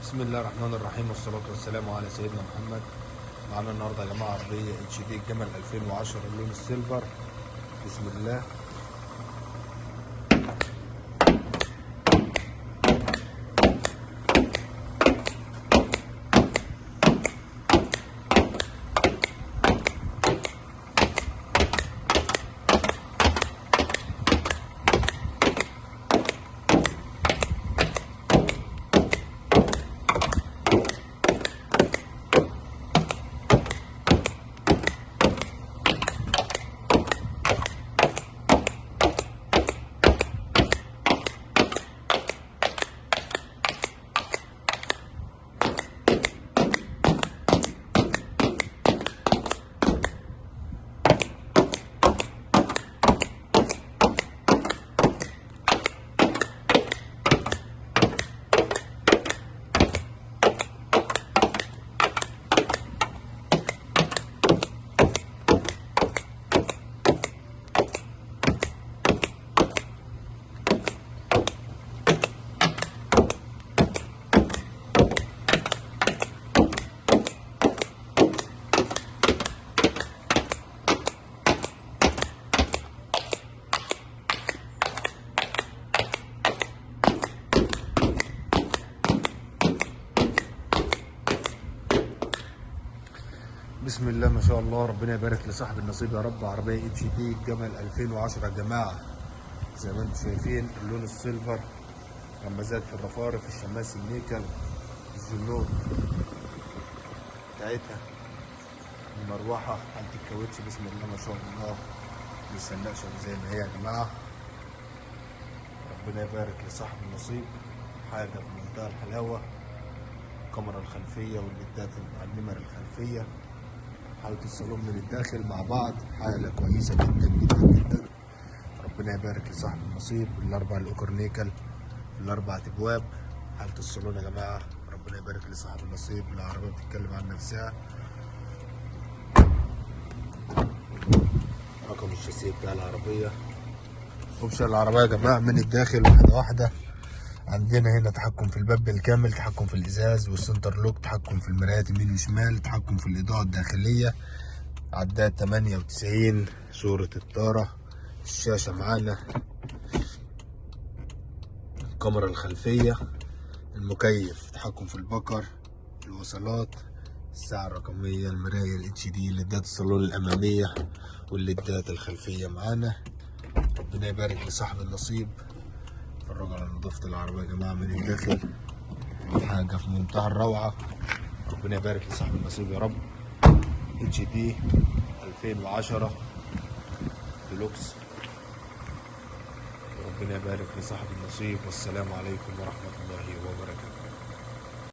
بسم الله الرحمن الرحيم والصلاة والسلام على سيدنا محمد. معانا النهارده يا جماعة عربية اتش دي الجمل 2010 اللون السيلفر. بسم الله. بسم الله ما شاء الله، ربنا يبارك لصاحب النصيب يا رب. عربية اتش دي الجمل 2010 يا جماعة، زي ما انتم شايفين اللون السيلفر، غمازات في الرفارف، الشماس النيكل، الجلود بتاعتها، المروحة، حالة الكاوتش بسم الله ما شاء الله، مستنقشة زي ما هي يا جماعة. ربنا يبارك لصاحب النصيب، حاجة في منتهى الحلاوة. الكاميرا الخلفية والليدات على النمر الخلفية، حالة الصالون من الداخل مع بعض، حالة كويسة جدا جدا جدا. ربنا يبارك لصاحب النصيب. الأربع الأوكر نيكل، الأربع أبواب، حالة الصالون يا جماعة. ربنا يبارك لصاحب النصيب. العربية بتتكلم عن نفسها. رقم الشاسيه بتاع العربية، اوبشن العربية يا جماعة من الداخل واحدة واحدة. عندنا هنا تحكم في الباب بالكامل، تحكم في الإزاز والسنتر لوك، تحكم في المرايات يمين وشمال، تحكم في الإضاءة الداخلية، عداد 98، صورة الطارة، الشاشة معانا، الكاميرا الخلفية، المكيف، تحكم في البكر، الوصلات، الساعة الرقمية، المراية الاتش دي، الليدات الصالون الأمامية والليدات الخلفية معانا. ربنا يبارك لصاحب النصيب. اتفرجوا على نظافة العربية يا جماعة من الداخل، حاجة في منتهى الروعة. ربنا يبارك لصاحب النصيب يا رب. اتش دي 2010 ديلوكس. ربنا يبارك لصاحب النصيب، والسلام عليكم ورحمة الله وبركاته.